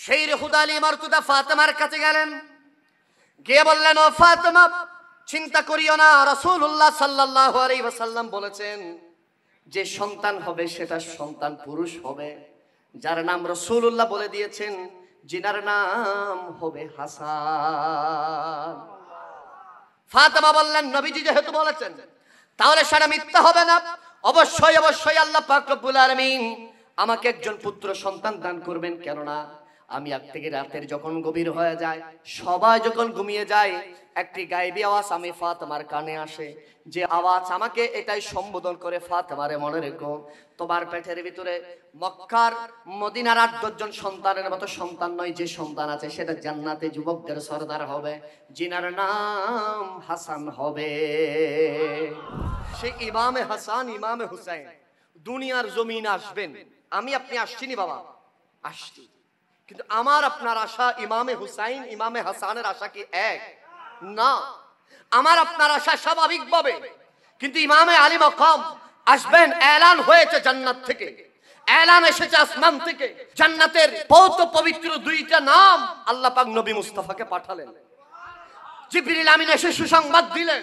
সেই খুদা আলী মারতুদা ফাতেমার কাছে গেলেন, গিয়ে বললেন, ও ফাতেমা, চিন্তা করিও না, রাসূলুল্লাহ সাল্লাল্লাহু আলাইহি ওয়াসাল্লাম বলেছেন যে সন্তান হবে সেটা সন্তান পুরুষ হবে, যার নাম রাসূলুল্লাহ বলে দিয়েছেন, যিনার নাম হবে হাসান। ফাতেমা বললেন, নবীজি যেহেতু বলেছেন তাহলে সেটা মিথ্যা হবে না। অবশ্যই অবশ্যই আল্লাহ পাক রব্বুল আলামিন আমাকে একজন পুত্র সন্তান দান করবেন। কেননা আমি আগ থেকে রাতের যখন গভীর হয়ে যায়, সবাই যখন ঘুমিয়ে যায়, একটি গায়েবী আওয়াজ আমি ফাতেমার কানে আসে, যে আওয়াজ আমাকে এটাই সম্বোধন করে, ফাতেমারে মনে রেখো, তোমার পেটের ভিতরে মক্কার মদিনার ৮-১০ জন সন্তানের মতো সন্তান নয়, যে সন্তান আছে সেটা জান্নাতে যুবকদের সরদার হবে, জিনার নাম হাসান হবে। সেই ইমামে হাসান ইমামে হুসাইন দুনিয়ার জমিন আসবেন। আমি আপনি আসছিনি বাবা, আসছি, কিন্তু আমার আপনার আশা ইমামে হুসাইন ইমামে হাসানের আশা কি এক? না। আমার আপনার আশা স্বাভাবিকভাবে, কিন্তু ইমামে আলী মাকাম আসবেন, এলান হয়েছে জান্নাত থেকে, এলান এসেছে আসমান থেকে। জান্নাতের বহুত পবিত্র দুইটা নাম আল্লাহ পাক নবী মুস্তাফাকে পাঠালেন, জিবরিল আমিন এসে সুসংবাদ দিলেন।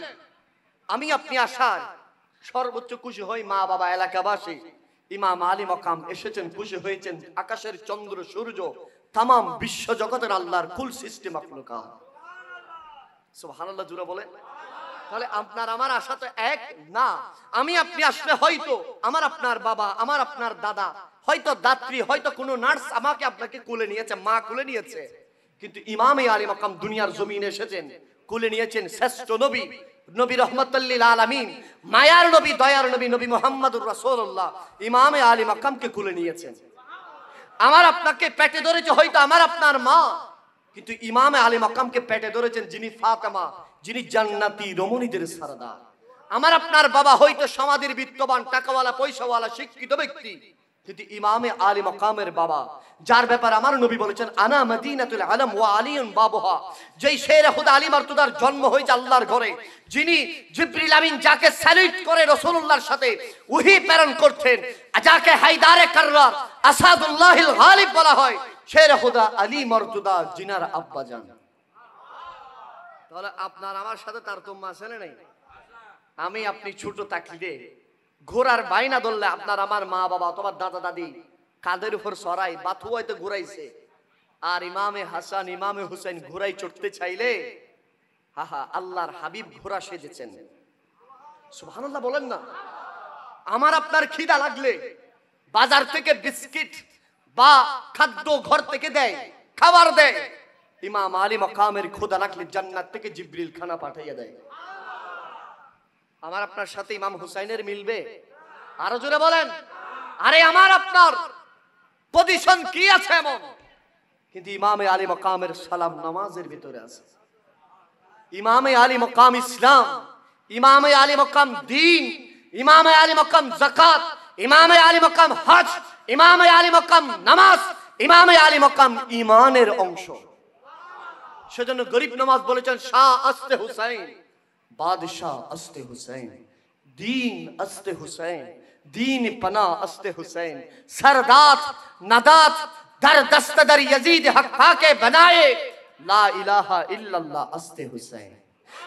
আমি আপনি আশার সর্বোচ্চ খুশি হই, মা বাবা এলাকাবাসী ইমাম আলী মাকাম এসেছেন, খুশি হয়েছেন। আকাশের চন্দ্র সূর্য তাম বিশ্ব জগতের আল্লাহর কুল সৃষ্টি মাখলুকাত, সুবহানাল্লাহ জুড়ে বলেন। তাহলে আপনার আমার আশা তো এক না। আমি আপনি আসলে হয়তো আমার আপনার বাবা, আমার আপনার দাদা, হয়তো দাত্রী, হয়তো কোনো নার্স আমাকে আপনাকে কোলে নিয়েছে, মা কোলে নিয়েছে, কিন্তু ইমামে আলী মাকাম দুনিয়ার জমিনে এসেছেন, কোলে নিয়েছেন শ্রেষ্ঠ নবী, নবী রহমাতুল লিল আলামিন, মায়ার নবী, দয়ার নবী, নবী মুহাম্মদুর রাসূলুল্লাহ ইমামে আলী মাকামকে কোলে নিয়েছেন। আমার আপনাকে পেটে ধরেছে হয়তো আমার আপনার মা, কিন্তু ইমামে আলী মাকামকে পেটে ধরেছেন যিনি ফাতেমা, যিনি জান্নাতি রমণীদের সরদার। আমার আপনার বাবা হয়তো সমাধির বিত্তবান, টাকাওয়ালা, পয়সাওয়ালা, শিক্ষিত ব্যক্তি, কিন্তু ইমামে আলী মাকামের বাবা, যার ব্যাপারে আমার নবী বলেছেন, আনা মদিনাতুল আলম ওয়া আলিয়ুন বাবুহা, যেই শেরে খুদা আলী মারতুদার জন্ম হয়েছে আল্লাহর ঘরে, যিনি জিবরিল আমিন যাকে স্যালুট করে রাসূলুল্লাহর সাথে ওহী প্রেরণ করতেন, যাকে হায়দারে কাররার, আসাদুল্লাহিল গালিব বলা হয়, শেরে খুদা আলী মারতুদা জিনার আব্বা জান। তাহলে আপনার আমার সাথে তার তো মাসেলে নেই। আমি আপনি ছোট তাকলিদে ঘোড়ার বাইনা ধরলে আপনার আমার মা বাবা অথবা দাদা দাদি কাদের উপর সরাই বাথু হয়তো ঘুরাইছে, আর ইমামে হাসান ইমামে হুসাইন ঘোড়াই চড়তে চাইলে হাহা আল্লাহর হাবিব ঘোড়া সেজেছেন। সুবহানাল্লাহ বলেন না। আমার আপনার খিদা লাগলে বাজার থেকে বিস্কিট বা খাদ্য ঘর থেকে দেয়, খাবার দেয়, ইমাম আলী মাকামের খোদা লাগলে জান্নাত থেকে জিবরিল খানা পাঠাইয়া দেয়। আমার আপনার সাথে ইমাম হুসাইনের মিলবে? আরো জোরে বলেন। আরে আমার আপনার পজিশন কি আছে এমন, কিন্তু ইমামে আলী মাকামের সালাম নামাজের ভিতরে আছে। ইমামে আলী মাকাম ইসলাম, ইমামে আলী মাকাম দ্বীন, ইমামে আলী মাকাম যাকাত, ইমামে আলী মাকাম হজ, ইমামে আলী মাকাম নামাজ, ইমামে আলী মাকাম ঈমানের অংশ। সেজন্য গরিব নওয়াজ বলেছেন, শাহ আস্তে হুসাইন, বাদশাহ আস্তে হুসাইন, দীন আস্তে হুসাইন, दीन पना अस्ते हुसैन, सरदात नदात दर दस्तदर यजीद हक्का के बनाए, ला इलाहा इल्लल्लाह अस्ते हुसैन।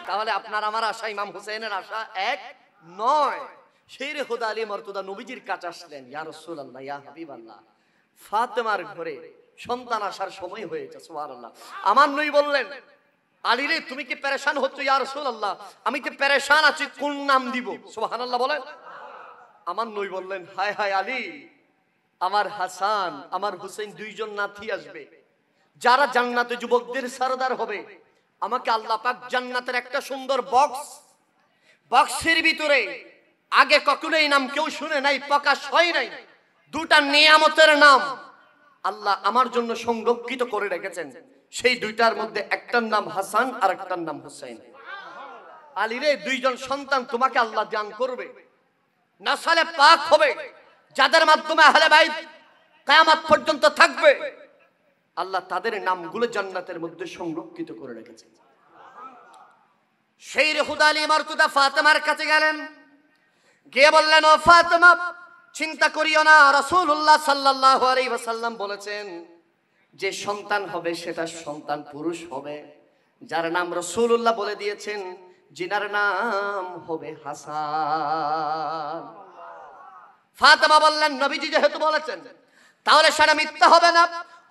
তাহলে আপনার আমার আশা ইমাম হুসাইনের আশা এক নয়। শেরে খুদা আলী মারতুদা নবীজির কাছে আসলেন, ইয়া রাসূলুল্লাহ, ইয়া হাবিবাল্লাহ, ফাতেমার ঘরে সন্তান আসার সময় হয়েছে। সুবহানাল্লাহ। আমার নবী বললেন, আলী রে তুমি কি পেরেশান হচ্ছ? ইয়া রাসূলুল্লাহ, আমি তো পেরেশান আছি, কোন নাম দিব? সুবহানাল্লাহ বলেন। আমার নবী বললেন, হায় হায় আলী, আমার হাসান আমার হুসাইন দুইজন নাতি আসবে, যারা জান্নাতে যুবকদের সরদার হবে। আমাকে আল্লাহ পাক জান্নাতের একটা সুন্দর বক্সের ভিতরে, আগে কখনো এই নাম কেউ শুনে নাই, প্রকাশ হয় নাই, দুটা নিয়ামতের নাম আল্লাহ আমার জন্য সংরক্ষিত করে রেখেছেন। সেই দুইটার মধ্যে একটার নাম হাসান আর একটার নাম হুসাইন। আলী রে, দুইজন সন্তান তোমাকে আল্লাহ দান করবে, নাসালে পাক হবে, যাদের মাধ্যমে আহলে বাইত কিয়ামত পর্যন্ত থাকবে, আল্লাহ তাদের নামগুলো জান্নাতের মধ্যে সংরক্ষিত করে রেখেছেন। সেই খুদা আলী মারতুদা ফাতেমার কাছে গেলেন, গিয়ে বললেন, ও ফাতেমা, চিন্তা করিও না, রাসূলুল্লাহ সাল্লাল্লাহু আলাইহি ওয়াসাল্লাম বলেছেন যে সন্তান হবে সেটা সন্তান পুরুষ হবে, যার নাম রাসূলুল্লাহ বলে দিয়েছেন, জিনার নাম হবে হাসান। ফাতেমা বললেন, নবীজি যেহেতু বলেছেন তাহলে সেটা মিথ্যা হবে না।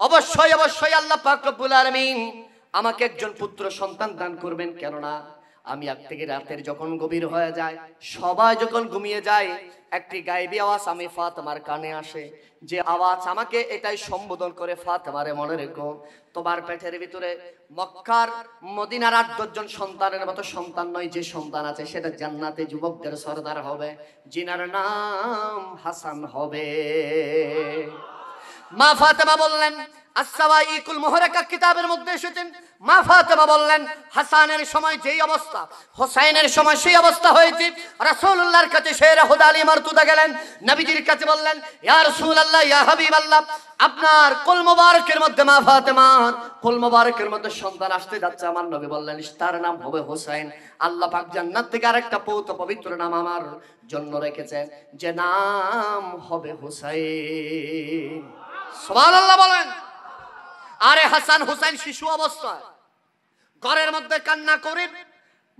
অবশ্যই অবশ্যই আল্লাহ পাক রব্বুল আলামিন আমাকে একজন পুত্র সন্তান দান করবেন। কেননা আমি আগ থেকে রাতের যখন গভীর হয়ে যায়, সবাই যখন ঘুমিয়ে যায়, একটি গায়েবী আওয়াজ আমি ফাতেমার কানে আসে, যে আওয়াজ আমাকে এটাই সম্বোধন করে, ফাতেমারে মনে রেখো, তোমার পেটের ভিতরে মক্কার মদিনার ৮-১০ জন সন্তানের মতো সন্তান নয়, যে সন্তান আছে সেটা জান্নাতে যুবকদের সরদার হবে, জিনার নাম হাসান হবে। মা ফাতেমা বললেন, আস-সাওয়াইকুল মুহারাকা কিতাবের মধ্যে এসেছেন, মা ফাতেমা বললেন, হাসানের সময় যেই অবস্থা, হোসেনের সময় সেই অবস্থা হয়েছে। রাসূলুল্লাহর কাছে শেরে হুদা আলী মারতুদা গেলেন, নবীজির কাছে বললেন, ইয়া রাসূলুল্লাহ, ইয়া হাবিবাল্লাহ, আপনার কুল মুবারকের মধ্যে, মা ফাতেমার কুল মুবারকের মধ্যে সন্তান আসতে যাচ্ছে। আমার নবী বললেন, তার নাম হবে হোসেন। আল্লাহ পাক জান্নাত থেকে আরেকটা পবিত্র নাম আমার জন্য রেখেছেন, যে নাম হবে হোসেন। সুবহানাল্লাহ বলেন। আরে হাসান হুসাইন শিশু অবস্থায় ঘরের মধ্যে কান্না করে,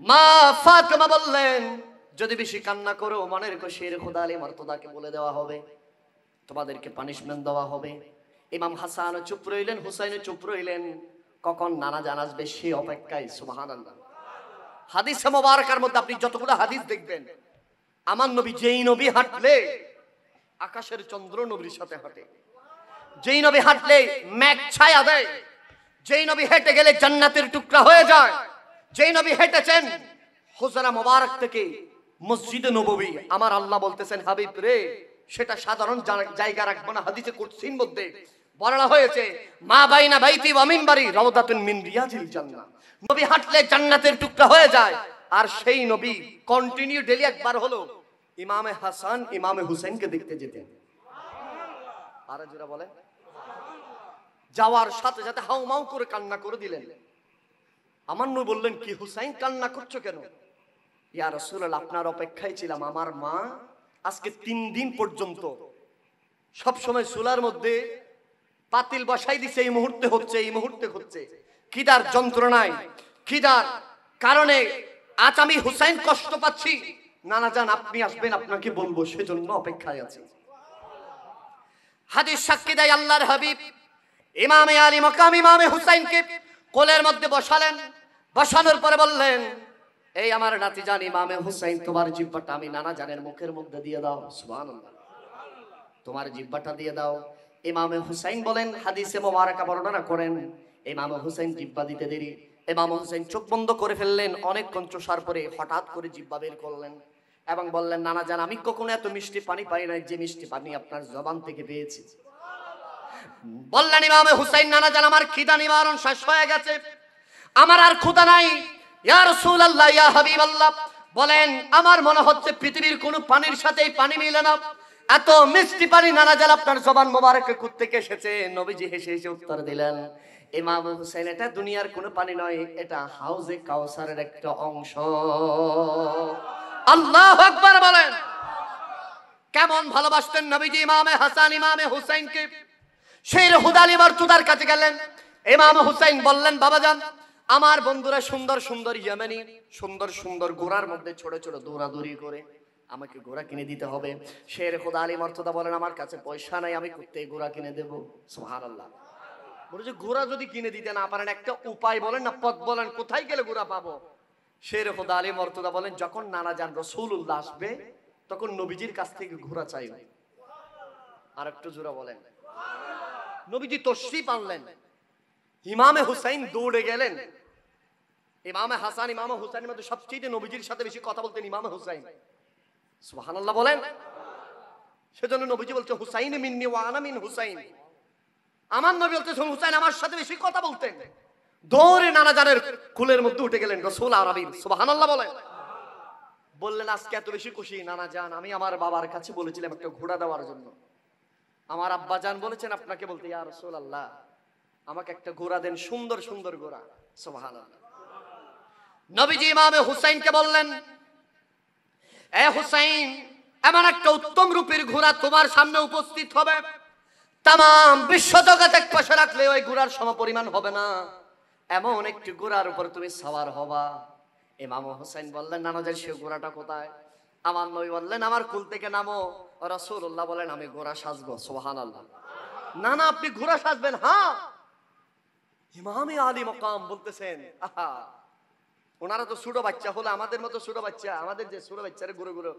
মা ফাতেমা বললেন, যদি বেশি কান্না করো মনে রেখো শের খোদা আলী মারতুদাকে বলে দেওয়া হবে, তোমাদেরকে পানিশমেন্ট দেওয়া হবে। ইমাম হাসান চুপ রইলেন, হুসাইন চুপ রইলেন। কখন নানা জান আসবে সে অপেক্ষায়। সুবহানাল্লাহ। হাদিসে মোবারকার মধ্যে আপনি যতগুলো হাদিস দেখবেন, আমার নবী যেই নবী হাঁটলে আকাশের চন্দ্র নবীর সাথে হাঁটে, যেই নবী হাঁটলে মেঘ ছায়া দেয়, যেই নবী হেঁটে গেলে জান্নাতের টুকরা হয়ে যায়, যেই নবী হেঁটেছেন হুজরা মোবারক থেকে মসজিদে নববী, আমার আল্লাহ বলতেছেন, হাবিব রে, সেটা সাধারণ জায়গা রাখবো না। হাদিসে কুদসির মধ্যে বলা হয়েছে, মা বাইনা বাইতি ওয়া মিনবারি রাউদাতুন মিন রিয়াজিল জান্নাহ। নবী হাঁটলে জান্নাতের টুকরা হয়ে যায়। আর সেই নবী কন্টিনিউ ডেইলি একবার হলো ইমামে হাসান ইমামে হুসাইনকে দেখতে যেতেন। আর যারা বলে, যাওয়ার সাথে সাথে হাউমাউ করে কান্না করে দিলেন। আমার নবী বললেন, কি হুসাইন কান্না করছো কেন? ইয়া রাসূলুল্লাহ, আপনার অপেক্ষায় ছিলাম। আমার মা আজকে 3 দিন পর্যন্ত সব সময় চুলার মধ্যে পাতিল বসাই দিছে, এই মুহূর্তে হচ্ছে, এই মুহূর্তে হচ্ছে। খিদার যন্ত্রণায়, খিদার কারণে আজ আমি হুসাইন কষ্ট পাচ্ছি। নানা জান আপনি আসবেন, আপনাকে বলবো, সেজন্য অপেক্ষায় আছি। হাদিস সাক্ষী দেয়, আল্লাহর হাবিব ইমামে আলী মাকাম ইমামে হুসাইনকে কোলের মধ্যে বসালেন। বসানোর পরে বললেন, এই আমার নাতি জান ইমামে হুসাইন, তোমার জিহ্বাটা আমি নানা জানের মুখের মধ্যে দিয়ে দাও। সুবহানাল্লাহ। তোমার জিহ্বাটা দিয়ে দাও। ইমামে হুসাইন বলেন, হাদিসে মোবারকা বর্ণনা করেন, ইমামে হুসাইন জিহ্বা দিতে দেরি, ইমামে হুসাইন চোখ বন্ধ করে ফেললেন। অনেকক্ষণ চোষার পরে হঠাৎ করে জিহ্বা বের করলেন এবং বললেন, নানা জান, আমি কখনো এত মিষ্টি পানি পাই নাই, যে মিষ্টি পানি আপনার জবান থেকে পেয়েছি। বললেন ইমামে হুসাইন, নানা জান, আমার খিদা নিবারণ শেষ হয়ে গেছে, আমার আর ক্ষুধা নাই। ইয়া রাসূলুল্লাহ, ইয়া হাবিবাল্লাহ, বলেন, আমার মনে হচ্ছে পৃথিবীর কোনো পানির সাথে এই পানি মিলে না, এত মিষ্টি পানি নানা জান আপনার জবান মোবারকে কোথা থেকে এসেছে? নবীজি হেসে হেসে উত্তর দিলেন, ইমাম হুসাইন, এটা দুনিয়ার কোনো পানি নয়, এটা হাউজে কাউসারের একটা অংশ। আল্লাহু আকবার বলেন। কেমন ভালোবাসতেন নবীজি ইমামে হাসান ইমামে হুসাইনকে। শের হুদা আলী মারতুদার কাছে গেলেন। ইমাম হুসাইন বললেন, বাবাজান, আমার বন্ধুরা সুন্দর সুন্দর ইয়েমেনি সুন্দর সুন্দর ঘোড়ার মধ্যে ছোট ছোট দৌড়াদৌড়ি করে, আমাকে ঘোড়া কিনে দিতে হবে। শের হুদা আলী মারতুদা বলেন, আমার কাছে পয়সা নাই, আমি কোথায় ঘোড়া কিনে দেব? সুবহানাল্লাহ। বলছে, ঘোড়া যদি কিনে দিতে না পারেন, একটা উপায় বলেন না, পথ বলেন, কোথায় গেলে ঘোড়া পাবো? শের হুদা আলী মারতুদা বলেন, যখন নানা জান রাসূলুল্লাহ আসবে তখন নবীজির কাছ থেকে ঘোড়া চাইবে। আর একটু জোরে বলেন। নবীজি তশরিফ আনলেন, ইমামে হুসাইন দৌড়ে গেলেন। ইমামে হাসান ইমামে হুসাইনের মধ্যে সবচেয়ে নবীজির সাথে বেশি কথা বলতেন ইমামে হুসাইন। সুবহানাল্লাহ বলেন। সেজন্য নবীজি বলছে, হুসাইন মিন্নি ওয়া আনা মিন হুসাইন। আমার নবী বলতে হুসাইন আমার সাথে বেশি কথা বলতেন। দৌড়ে নানা জানের কুলের মধ্যে উঠে গেলেন রাসূল আরবী। সুবহানাল্লাহ বলেন। বললেন, আজকে এত বেশি খুশি নানা জান, আমি আমার বাবার কাছে বলেছিলাম একটা ঘোড়া দেওয়ার জন্য। আমার আব্বা জান বলেছেন আপনাকে বলতে, ইয়া রাসূলুল্লাহ, আমাকে একটা ঘোড়া দেন, সুন্দর সুন্দর ঘোড়া। সুবহানাল্লাহ। নবীজি ইমামে হুসাইনকে বললেন, এ হুসাইন, এমন একটা উত্তম রূপের ঘোড়া তোমার সামনে উপস্থিত হবে, তাম বিশ্ব জগৎ এক পাশে রাখলে ওই ঘোড়ার সমপরিমাণ হবে না, এমন একটি ঘোড়ার উপর তুমি সওয়ার হবা। ইমাম হোসেন বললেন, নানা যাই সে ঘোড়াটা কোথায়? আমার নবী বললেন, আমার কুল থেকে নামো। রাসূলুল্লাহ বলেন, আমি ঘোড়া সাজবো। সুবহানাল্লাহ। না না, আপনি ঘোড়া সাজবেন? হ্যাঁ। ইমামে আলী মাকাম বলতেছেন, আহা, ওনারা তো ছোট বাচ্চা হলো আমাদের মতো ছোট বাচ্চা, আমাদের যে ছোট বাচ্চারা গুরু গুরু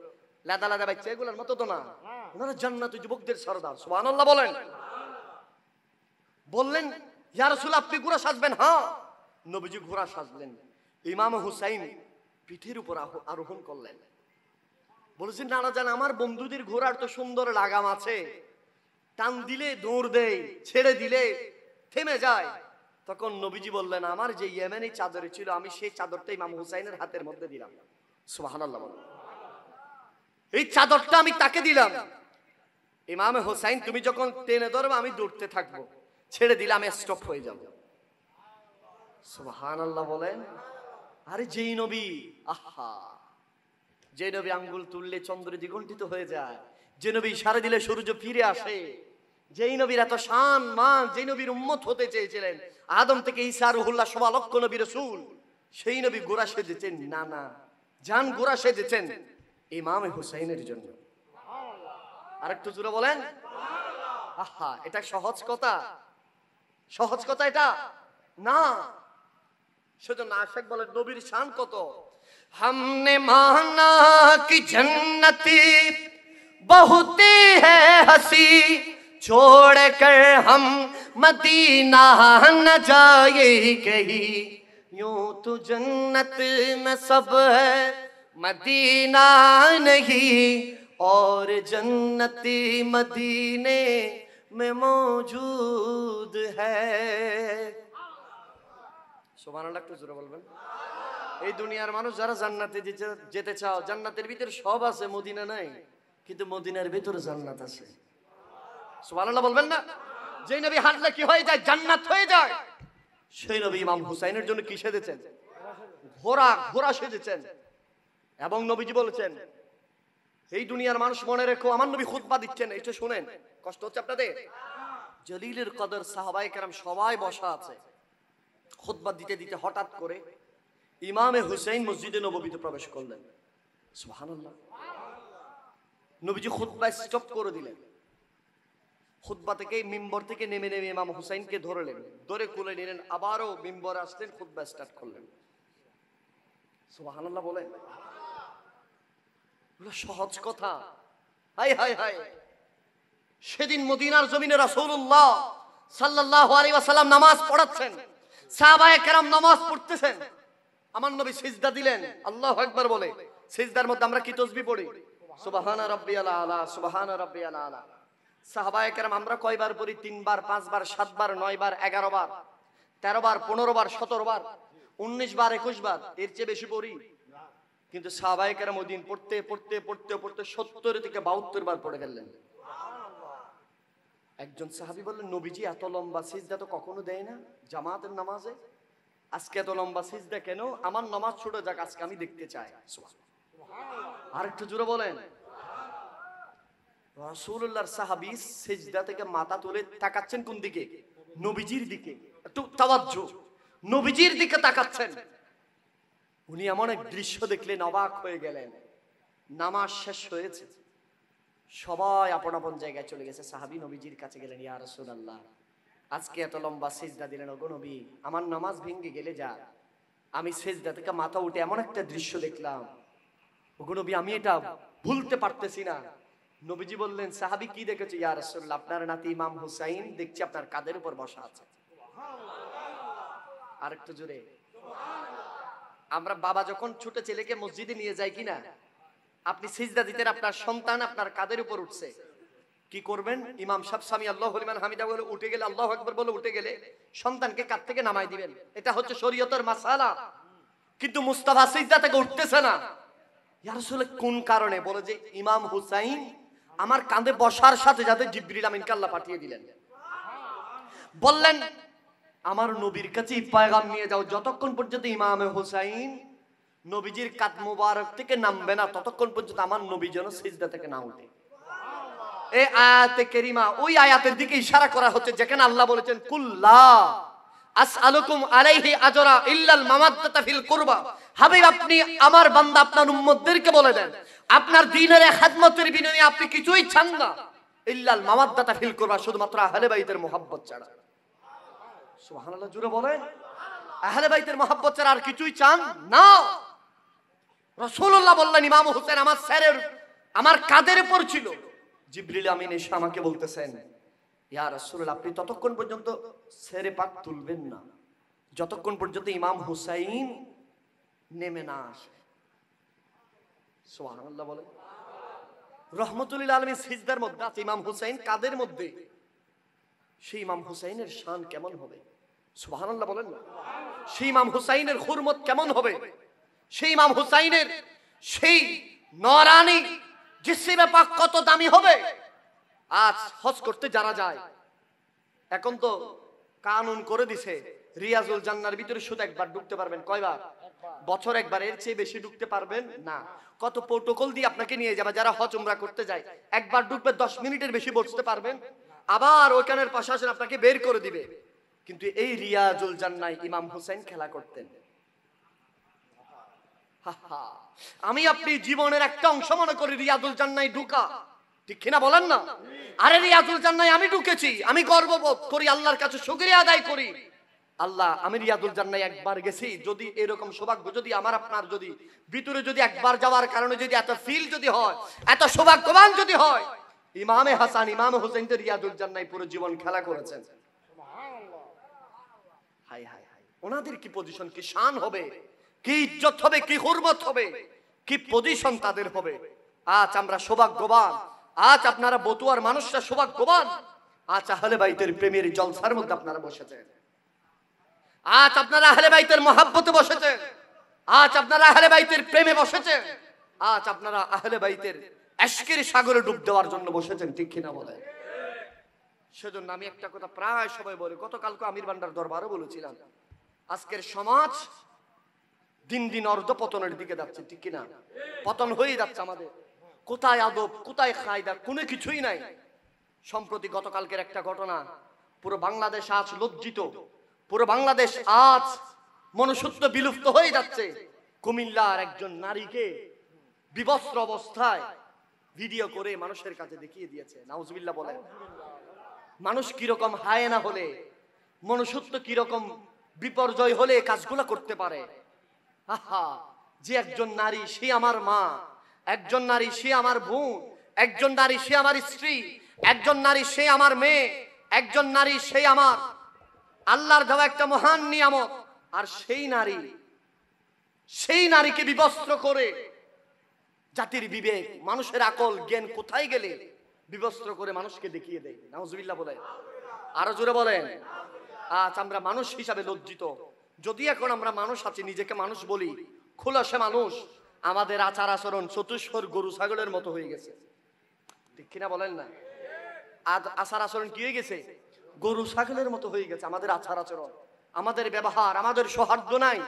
লাদা লাদা বাচ্চা এগুলোর মতো তো না, ওনারা জান্নাতি যুবকদের সরদার। সুবহানাল্লাহ বলেন। বললেন, ইয়া রাসূল আপনি ঘোড়া সাজবেন? হ্যাঁ। নবীজি ঘোড়া সাজলেন। ইমাম হুসাইন পিঠের উপর আরোহণ করলেন। বলেছেন, নানা জান, আমার বন্ধুদের ঘোড়ার তো সুন্দর লাগাম আছে, টান দিলে দৌড় দেয়, ছেড়ে দিলে থেমে যায়। তখন নবীজি বললেন, আমার যে ইয়েমেনি চাদর ছিল, আমি সেই চাদরটা ইমাম হুসাইনের হাতের মধ্যে দিলাম। সুবহানাল্লাহ। এই চাদরটা আমি তাকে দিলাম। ইমাম হুসাইন, তুমি যখন টেনে ধরবে আমি দৌড়তে থাকবো, ছেড়ে দিলে আমি স্টপ হয়ে যাব। সুবহানাল্লাহ বলেন। আরে যেই নবী, আহা, যে নবী আঙ্গুল তুললে চন্দ্র দ্বিগণ্ঠিত হয়ে যায়, যে নবী ইশারা দিলে সূর্য ফিরে আসে, যেই নবীর এত শান মান, যেই নবীর উম্মত হতে চেয়েছিলেন আদম থেকে ঈসা রুহুল্লাহ সওয়া লক্ষ নবী রাসূল, সেই নবী গোরা সেজেছেন। না না, জান গোরা সেজেছেন ইমাম হুসাইনের জন্য। আরেকটু জোরে বলেন। আহা, এটা সহজ কথা? সহজ কথা এটা না। সেজন্য আশিক বলেন, নবীর শান কত। हमने माना कि जन्नती बहुत है हंसी, छोड़ कर हम मदीना न जाए कहीं, यूं तो जन्नत में सब है मदीना नहीं, और जन्नती मदीने में मौजूद है। সুবহানাল্লাহ। একটু জোরে বলবেন। এই দুনিয়ার মানুষ যারা জান্নাতে যেতে চাও, জান্নাতের ভিতরে সব আছে, মদিনা নাই, কিন্তু মদিনার ভিতরে জান্নাত আছে। সুবহানাল্লাহ বলবেন না? যেই নবী হাঁটলে কি হয়ে যায়? জান্নাত হয়ে যায়। সেই নবী ইমাম হুসাইনের জন্য কি সেজেছেন? ঘোড়া সেজেছেন। এবং নবীজি বলেছেন, এই দুনিয়ার মানুষ মনে রেখো, আমার নবী খুতবা দিচ্ছেন, এটা শুনেন, কষ্ট হচ্ছে আপনাদের? জলিলের কদর সাহাবায়ে কেরাম সবাই বসা আছে। খুতবা দিতে দিতে হঠাৎ করে ইমামে হুসাইন মসজিদে নববীতে প্রবেশ করলেন। সুবহানাল্লাহ। নবীজি খুতবা স্টপ করে দিলেন। খুতবা থেকে, মিম্বর থেকে নেমে ইমাম হুসাইনকে ধরলেন, ধরে কোলে নিলেন, আবারও মিম্বরে আসলেন, খুতবা স্টার্ট করলেন। সুবহানাল্লাহ বলেন। সহজ কথা? High high high. সেদিন মদিনার জমিনে রাসূলুল্লাহ সাল্লাল্লাহু আলাইহি ওয়াসাল্লাম নামাজ পড়াচ্ছেন, সাহাবায়ে কেরাম নামাজ পড়তেছেন, আমার নবী সিজদা দিলেন, আল্লাহু আকবার বলে। সিজদার মধ্যে আমরা কি তাসবিহ পড়ি? সুবহানা রাব্বিয়াল আলা, সুবহানা রাব্বিয়াল আলা। সাহাবায়ে কেরাম আমরা কয়বার পড়ি? 3 বার, 5 বার, 7 বার, 9 বার, 11 বার, 13 বার, 15 বার, 17 বার, 19 বার, 21 বার, এর চেয়ে বেশি পড়ি। কিন্তু সাহাবায়ে কেরাম ওই দিন পড়তে পড়তে পড়তে পড়তে 70 থেকে 72 বার পড়ে ফেললেন। একজন সাহাবী বললেন, নবীজি এত লম্বা সিজদা তো কখনো দেয় না জামাতের নামাজে, আজকে এত লম্বা সিজদা কেন? আমার নামাজ ছুটে যাক, আজকে আমি দেখতে চাই। আরেকটু জোরে বলেন। রাসূলুল্লাহর সাহাবী সিজদা থেকে মাথা তুলে তাকাচ্ছেন কোন দিকে? নবীজির দিকে। একটু তাওয়াজ্জু, নবীজির দিকে তাকাচ্ছেন। উনি এমন এক দৃশ্য দেখলেন, অবাক হয়ে গেলেন। নামাজ শেষ হয়েছে, সবাই আপন আপন জায়গায় চলে গেছে। সাহাবী নবীজির কাছে গেলেন, ইয়া রাসূলুল্লাহ, আজকে এত লম্বা সিজদা দিলেন, ওগো নবী, আমার নামাজ ভেঙে গেলে যা, আমি সিজদা থেকে মাথা উঠে এমন একটা দৃশ্য দেখলাম, ওগো নবী, আমি এটা ভুলতে পারতেছি না। নবীজি বললেন, সাহাবী কি দেখেছে? ইয়া রাসূলুল্লাহ, আপনার নাতি ইমাম হুসাইন দেখছি আপনার কাঁধের উপর বসা আছে। আরেকটু জোরে। আমরা বাবা যখন ছোট ছেলেকে মসজিদে নিয়ে যাই কিনা, আপনি সিজদা দিতেন, আপনার সন্তান আপনার কাঁধের উপর উঠছে, কি করবেন? ইমাম সাহেব সামি আল্লাহু লিমান হামিদা বলে উঠে গেলে, আল্লাহু আকবার বলে উঠে গেলে সন্তানকে কাঁধ থেকে নামাই দিবেন। এটা হচ্ছে শরীয়তের মাসালা। কিন্তু মুস্তাফা সিজদা থেকে উঠতেছে না। ইয়া রাসূল, কোন কারণে? বলে যে ইমাম হুসাইন আমার কাঁধে বসার সাথে সাথে জিবরিল আমিনকে আল্লাহ পাঠিয়ে দিলেন। বললেন, আমার নবীর কাছে পয়গাম নিয়ে যাও, যতক্ষণ পর্যন্ত ইমাম হুসাইন নবীজির কাঁধ মোবারক থেকে নামবে না, ততক্ষণ পর্যন্ত আমার নবী যেন সিজদা থেকে না উঠে। এই আয়াতে কারিমা ওই আয়াতের দিকে ইশারা করা হচ্ছে যেখানে আল্লাহ বলেছেন কুল্লা আসআলুকুম আলাইহি আজরা ইল্লাল মাওয়াদ্দাতা ফিল কুরবা। হাবিব আপনি আমার বান্দা আপনার উম্মতদেরকে বলে দেন আপনার দ্বীনের খিদমতের বিনিময়ে আপনি কিছুই চান না ইল্লাল মাওয়াদ্দাতা ফিল কুরবা, শুধুমাত্র আহলে বাইতের মহব্বত ছাড়া। সুবহানাল্লাহ, জোরে বলেন। আহলে বাইতের মহব্বত ছাড়া আর কিছুই চান না। রাসূলুল্লাহ বললেন ইমাম হোসেন আমার স্যারের আমার কাঁধের উপর ছিল। জিবরিল আমিন এসে আমাকে বলতেছেন ইয়া রাসূলুল্লাহ আপনি ততক্ষণ পর্যন্ত সেরে পাক তুলবেন না যতক্ষণ পর্যন্ত ইমাম হুসাইন নেমে না আসে। সুবহানাল্লাহ বলেন। রহমতুল লিল আলামিন সিজদার মধ্যে আছে, ইমাম হুসাইন কাদের মধ্যে, সেই ইমাম হুসাইনের শান কেমন হবে? সুবহানাল্লাহ বলেন না। সেই ইমাম হুসাইনের হুরমত কেমন হবে? সেই ইমাম হুসাইনের সেই নরানি জিসিমে পাক কত দামি হবে? আজ হজ করতে যারা যায়, এখন তো কানুন করে দিছে রিয়াজুল জান্নার ভিতরে শুধু একবার ঢুকতে পারবেন। কয়বার? বছর একবার, এর চেয়ে বেশি ঢুকতে পারবেন না। কত প্রোটোকল দিয়ে আপনাকে নিয়ে যাবে। যারা হজ উমরা করতে যায় একবার ঢুকবে 10 মিনিটের বেশি বসতে পারবেন, আবার ওইখানের প্রশাসন আপনাকে বের করে দিবে। কিন্তু এই রিয়াজুল জান্নায় ইমাম হুসাইন খেলা করতেন। আমি আপনি জীবনের একটা অংশ মনে করি রিয়াজুল জান্নায় ঢুকা, ঠিক কিনা বলেন না? আরে রিয়াজুল জান্নায় আমি ঢুকেছি, আমি গর্ববোধ করি, আল্লাহর কাছে শুকরিয়া আদায় করি, আল্লাহ আমি রিয়াজুল জান্নায় একবার গেছি। যদি এরকম সৌভাগ্য যদি আমার আপনার যদি ভিতরে যদি একবার যাওয়ার কারণে যদি এত ফিল যদি হয়, এত সৌভাগ্যবান যদি হয়, ইমামে হাসান ইমামে হুসাইন তো রিয়াজুল জান্নায় পুরো জীবন খেলা করেছেন। হাই হাই হাই, ওনাদের কি পজিশন, কি শান হবে, কি ইজ্জত হবে, কি হুরমত হবে, কি পজিশন তাদের হবে। আজ আমরা সৌভাগ্যবান, আজ আপনারা বতুয়ার মানুষরা সৌভাগ্যবান, আজ আহলে বাইতের প্রেমের জলসার মধ্যে আপনারা বসেছেন, আজ আপনারা আহলে বাইতের মহব্বতে বসেছেন, আজ আপনারা আহলে বাইতের প্রেমে বসেছেন, আজ আপনারা আহলে বাইতের ইশকের সাগরে ডুব দেওয়ার জন্য বসেছেন, ঠিক কিনা বলেন? সেজন্য আমি একটা কথা প্রায় সবাই বলি, গতকালকে আমির ভান্ডার দরবারও বলেছিলাম, আজকের সমাজ দিন দিন অর্ধপতনের দিকে যাচ্ছে, ঠিক কিনা? পতন হয়ে যাচ্ছে আমাদের। কোথায় আদব, কোথায় কায়দা, কোনো কিছুই নাই। সম্প্রতি গতকালকের একটা ঘটনা, পুরো বাংলাদেশ আজ লজ্জিত, পুরো বাংলাদেশ আজ মনুষ্যত্ব বিলুপ্ত হয়ে যাচ্ছে। কুমিল্লার একজন নারীকে বিবস্ত্র অবস্থায় ভিডিও করে মানুষের কাছে দেখিয়ে দিয়েছে। নাউজুবিল্লাহ বলেন। মানুষ কিরকম হায়না হলে, মনুষ্যত্ব কিরকম বিপর্যয় হলে কাজগুলো করতে পারে। আহা, যে একজন নারী সে আমার মা, একজন নারী সে আমার বোন, একজন নারী সে আমার স্ত্রী, একজন নারী সে আমার মেয়ে, একজন নারী সে আমার আল্লাহর দেওয়া একটা মহান নিয়ামত। আর সেই নারীকে বিবস্ত্র করে জাতির বিবেক, মানুষের আকল জ্ঞান কোথায় গেলে বিবস্ত্র করে মানুষকে দেখিয়ে দেয়। নাউজুবিল্লাহ বলেন, আরো জোরে বলেন। আজ আমরা মানুষ হিসাবে লজ্জিত। যদি এখন আমরা মানুষ আছি, নিজেকে মানুষ বলি, খোলাসা মানুষ, আমাদের আচার আচরণ চতুষ্পদ গরু ছাগলের মতো হয়ে গেছে, ঠিক কিনা বলেন না? আজ আচার আচরণ কি হয়ে গেছে? গরু ছাগলের মতো হয়ে গেছে আমাদের আচার আচরণ, আমাদের ব্যবহার, আমাদের সৌহার্দ্য নাই।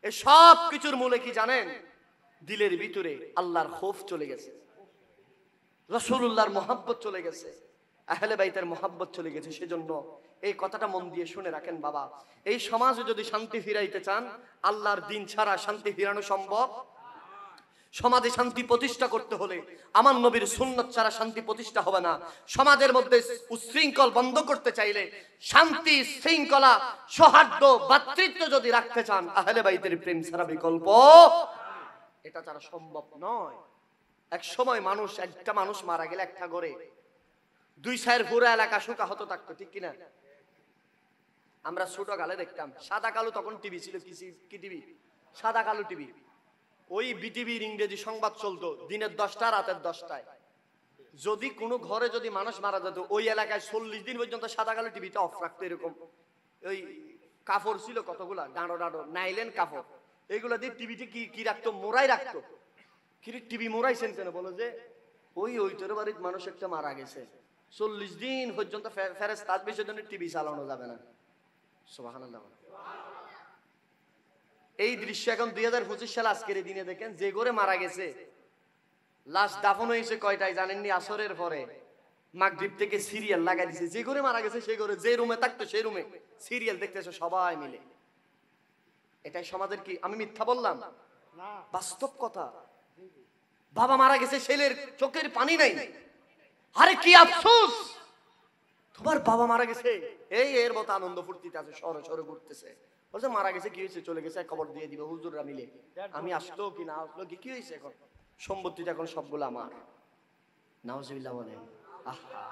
এই সব কিছুর মূলে কি জানেন? দিলের ভিতরে আল্লাহর খৌফ চলে গেছে, রাসূলুল্লাহর মহব্বত চলে গেছে, আহলে বাইতের মহব্বত চলে গেছে। সেজন্য এই কথাটা মন দিয়ে শুনে রাখেন বাবা, এই সমাজে যদি শান্তি ফিরাইতে চান, আল্লাহর দিন ছাড়া শান্তি ফিরানো সম্ভব। সমাজে শান্তি প্রতিষ্ঠা করতে হলে আমার নবীর সুন্নাত ছাড়া শান্তি প্রতিষ্ঠা হবে না। সমাজের মধ্যে উচ্ছৃঙ্খল বন্ধ করতে চাইলে, শান্তি শৃঙ্খলা সৌহার্দ্য ভ্রাতৃত্ব যদি রাখতে চান, আহলে বাইতের প্রেম ছাড়া বিকল্প এটা ছাড়া সম্ভব নয়। এক সময় একটা মানুষ মারা গেলে একটা ঘরে 2 সাইর পুরো এলাকা শুকা হতো থাকতো, ঠিক কিনা? আমরা ছোট কালে দেখতাম সাদা কালো, তখন টিভি ছিল, কি টিভি? সাদা কালো টিভি। ওই বিটিভির ইংরেজি সংবাদ চলতো দিনের 10টা রাতের 10টায়। যদি কোনো ঘরে যদি মানুষ মারা যেত, ওই এলাকায় 40 দিন পর্যন্ত সাদা কালো টিভিটা অফ রাখতো। এরকম ওই কাপড় ছিল কতগুলা, ডাঁড়ো নাইলেন কাপড়, এইগুলা দিয়ে টিভিতে কি রাখতো? মোড়াই রাখতো। কি টিভি মোড়াইছেন কেন? বলো যে ওই তোর বাড়ির মানুষ একটা মারা গেছে, 40 দিন পর্যন্ত ফেরেশতা আসবে, সেজন্য টিভি চালানো যাবে না। সুবহানাল্লাহ। এই দৃশ্য এখন 2025 সাল আজকের দিনে দেখেন, যে ঘরে মারা গেছে লাশ দাফন হয়েছে কয়টায় জানেননি? আসরের পরে। মাগরিব থেকে সিরিয়াল লাগাই দিছে, যে ঘরে মারা গেছে সেই ঘরে, যে রুমে থাকতো সেই রুমে সিরিয়াল দেখতেছে সবাই মিলে। এটাই সমাজের কি? আমি মিথ্যা বললাম? বাস্তব কথা। বাবা মারা গেছে, ছেলের চোখের পানি নাই। আরে কি আফসোস, তোমার বাবা মারা গেছে, এই এর মতো আনন্দ ফুর্তিতে আছে, শহরে শহরে ঘুরতেছে। বলছে মারা গেছে, কি হয়েছে? চলে গেছে, খবর দিয়ে দিবে হুজুররা মিলে। আমি আসলো কি না আসলো কি, কি হয়েছে? এখন সম্পত্তিটা এখন সবগুলো আমার। নাউজুবিল্লাহ বলেন। আহা,